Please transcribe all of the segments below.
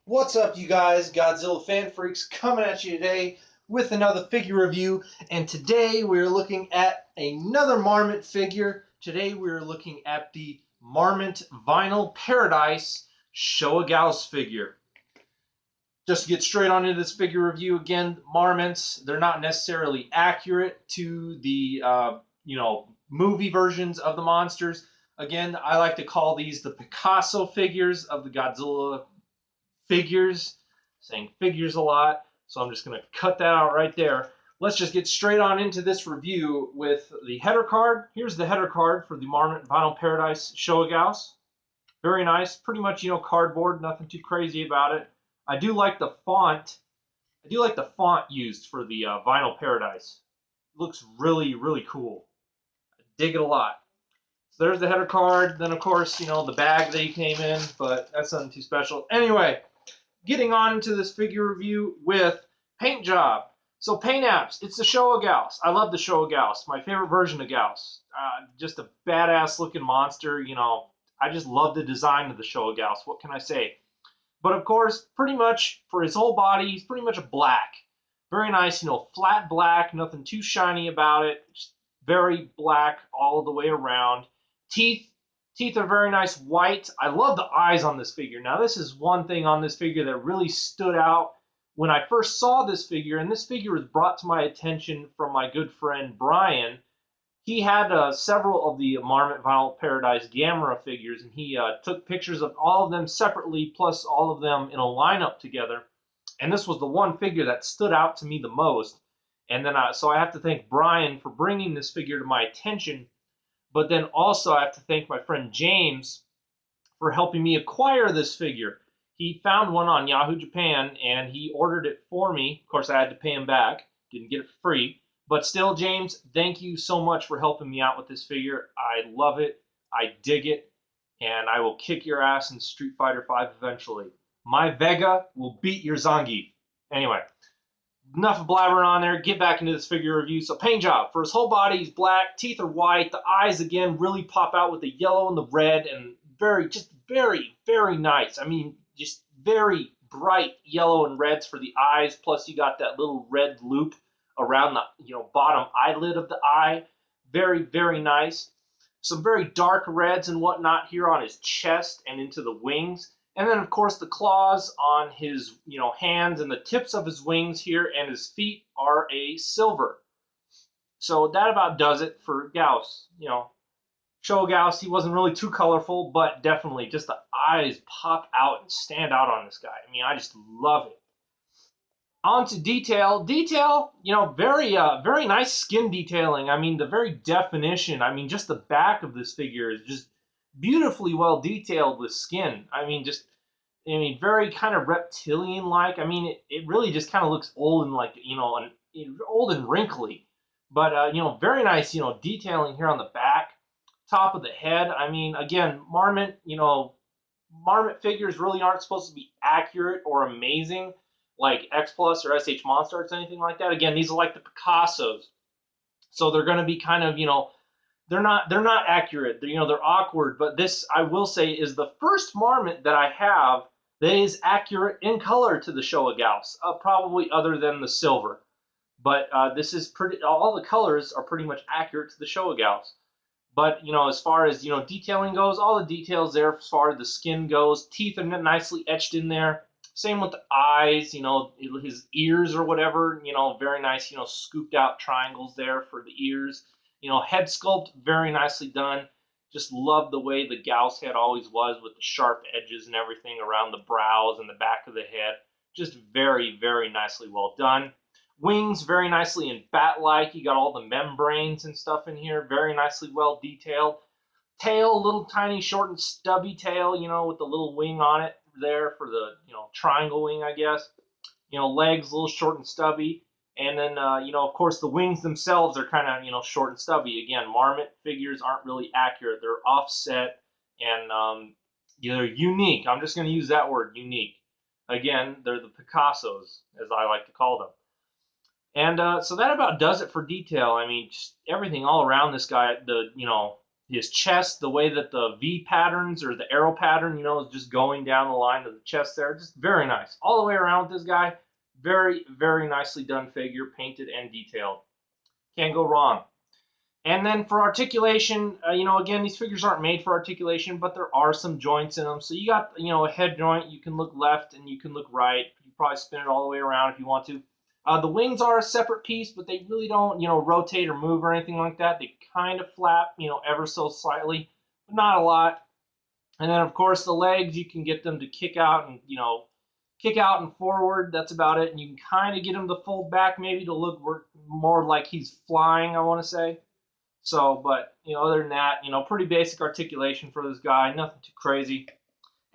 What's up, you guys? Godzilla fan freaks coming at you today with another figure review. And today we're looking at another Marmit figure. Today we're looking at the Marmit Vinyl Paradise Showa Gyaos figure. Just to get straight on into this figure review, again, Marmits, they're not necessarily accurate to the movie versions of the monsters. Again, I like to call these the Picasso figures of the Godzilla figures, saying figures a lot, so I'm just going to cut that out right there. Let's just get straight on into this review with the header card. Here's the header card for the Marmit Vinyl Paradise Showa Gyaos. Very nice, pretty much, cardboard, nothing too crazy about it. I do like the font. I do like the font used for the Vinyl Paradise. It looks really, really cool. I dig it a lot. So there's the header card. Then, of course, the bag that he came in, but that's nothing too special. Anyway, getting on into this figure review with paint job. So paint apps, it's the Showa Gyaos. I love the Showa Gyaos, my favorite version of Gyaos. Just a badass looking monster, I just love the design of the Showa Gyaos. What can I say? But of course, pretty much for his whole body, he's pretty much a black. Very nice, flat black, nothing too shiny about it. Just very black all the way around. Teeth are very nice white. I love the eyes on this figure. Now, this is one thing on this figure that really stood out when I first saw this figure, and this figure was brought to my attention from my good friend Brian. He had several of the Marmit Vinyl Paradise Gamera figures, and he took pictures of all of them separately, plus all of them in a lineup together. And this was the one figure that stood out to me the most. And then, so I have to thank Brian for bringing this figure to my attention. But then also I have to thank my friend James for helping me acquire this figure. He found one on Yahoo Japan, and he ordered it for me. Of course, I had to pay him back. Didn't get it free. But still, James, thank you so much for helping me out with this figure. I love it. I dig it. And I will kick your ass in Street Fighter V eventually. My Vega will beat your Zangief. Anyway, enough of blabbering on there. Get back into this figure review. So paint job. For his whole body, he's black. Teeth are white. The eyes, again, really pop out with the yellow and the red. And very, very nice. I mean, just very bright yellow and reds for the eyes. Plus, you got that little red loop around the bottom eyelid of the eye. Very, very nice. Some very dark reds and whatnot here on his chest and into the wings. And then, of course, the claws on his hands and the tips of his wings here and his feet are a silver. So that about does it for Gyaos. Showa Gyaos, he wasn't really too colorful, but definitely just the eyes pop out and stand out on this guy. I mean, I just love it. On to detail. Detail, very nice skin detailing. I mean, the very definition, just the back of this figure is just beautifully well detailed with skin. Very kind of reptilian-like. It really just kind of looks old and old and wrinkly. But, very nice, detailing here on the back, top of the head. Again, Marmit figures really aren't supposed to be accurate or amazing like X Plus or SH Monstars, anything like that. Again, these are like the Picassos. So they're going to be kind of, they're not accurate. They're awkward. But this, I will say, is the first Marmit that I have that is accurate in color to the Showa Gyaos, probably other than the silver. But this is all the colors are pretty much accurate to the Showa Gyaos. But, as far as, detailing goes, all the details there as far as the skin goes. Teeth are nicely etched in there. Same with the eyes, his ears or whatever, very nice, scooped out triangles there for the ears. Head sculpt, very nicely done. Just love the way the Gyaos head always was with the sharp edges and everything around the brows and the back of the head. Just very, very nicely well done. Wings, very nicely in bat-like. You got all the membranes and stuff in here. Very nicely well detailed. Tail, little tiny short and stubby tail, with the little wing on it there for the, triangle wing, I guess. Legs, a little short and stubby. And then, of course, the wings themselves are kind of, short and stubby. Again, Marmit figures aren't really accurate. They're offset and they're unique. I'm just going to use that word, unique. Again, they're the Picassos, as I like to call them. And so that about does it for detail. Just everything all around this guy, the his chest, the way that the V patterns or the arrow pattern, you know, is just going down the line of the chest there. Just very nice. All the way around with this guy. Very, very nicely done figure, painted and detailed. Can't go wrong. And then for articulation, you know, again, these figures aren't made for articulation, but there are some joints in them. So you got, you know, a head joint. You can look left and you can look right. You can probably spin it all the way around if you want to. The wings are a separate piece, but they really don't, you know, rotate or move or anything like that. They kind of flap, you know, ever so slightly, but not a lot. And then, of course, the legs, you can get them to kick out and, you know, kick out and forward. That's about it. And you can kind of get him to fold back maybe to look more like he's flying, I want to say. So, but, you know, other than that, you know, pretty basic articulation for this guy. Nothing too crazy.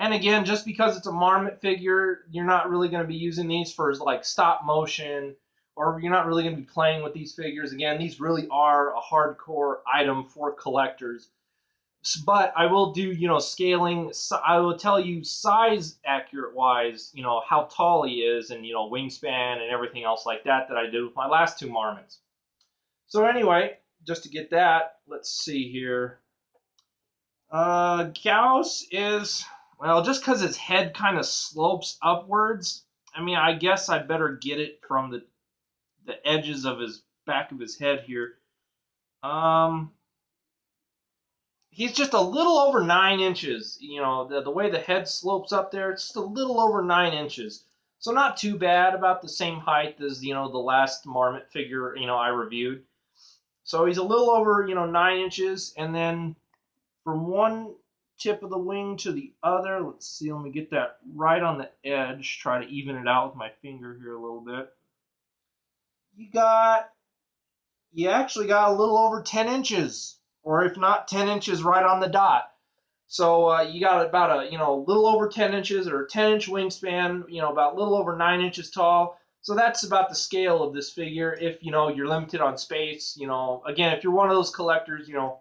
And again, just because it's a Marmit figure, you're not really going to be using these for like stop motion, or you're not really going to be playing with these figures. Again, these really are a hardcore item for collectors. But I will do, you know, scaling. I will tell you size accurate wise, you know, how tall he is and, you know, wingspan and everything else like that I did with my last two Marmits. So anyway, just to get that, let's see here. Gyaos is... Well, just because his head kind of slopes upwards, I mean, I guess I better get it from the edges of his back of his head here. He's just a little over 9 inches. You know, the way the head slopes up there, it's just a little over 9 inches. So not too bad, about the same height as, you know, the last Marmit figure, you know, I reviewed. So he's a little over, you know, 9 inches, and then from one tip of the wing to the other. Let's see, let me get that right on the edge. Try to even it out with my finger here a little bit. You actually got a little over 10 inches, or if not 10 inches right on the dot. So you got about a, you know, a little over 10 inches or a 10-inch wingspan, you know, about a little over 9 inches tall. So that's about the scale of this figure if, you know, you're limited on space. You know, again, if you're one of those collectors, you know,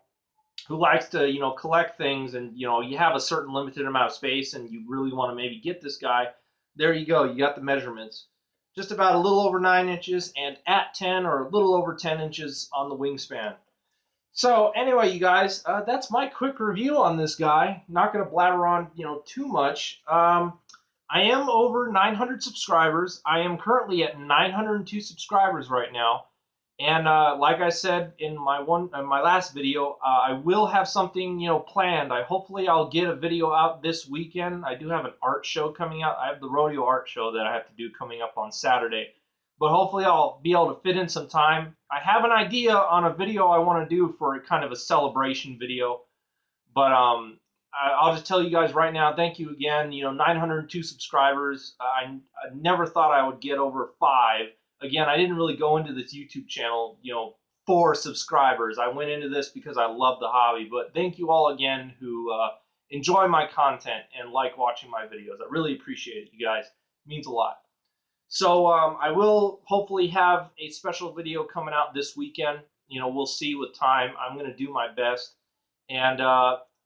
who likes to, you know, collect things and, you know, you have a certain limited amount of space and you really want to maybe get this guy, there you go. You got the measurements. Just about a little over 9 inches and at 10 or a little over 10 inches on the wingspan. So anyway, you guys, that's my quick review on this guy. Not going to blabber on, you know, too much. I am over 900 subscribers. I am currently at 902 subscribers right now. And like I said in my last video, I will have something, you know, planned. Hopefully I'll get a video out this weekend. I do have an art show coming out. I have the rodeo art show that I have to do coming up on Saturday. But hopefully I'll be able to fit in some time. I have an idea on a video I want to do for kind of a celebration video. But I'll just tell you guys right now, thank you again. You know, 902 subscribers. I never thought I would get over 5. Again, I didn't really go into this YouTube channel, you know, for subscribers. I went into this because I love the hobby. But thank you all again who enjoy my content and like watching my videos. I really appreciate it, you guys. It means a lot. So I will hopefully have a special video coming out this weekend. You know, we'll see with time. I'm going to do my best. And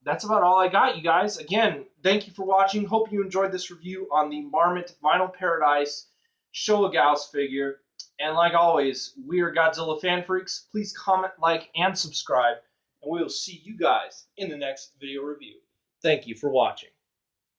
that's about all I got, you guys. Again, thank you for watching. Hope you enjoyed this review on the Marmit Vinyl Paradise Showa Gyaos figure. And like always, we are Godzilla Fan Freaks. Please comment, like, and subscribe. And we will see you guys in the next video review. Thank you for watching.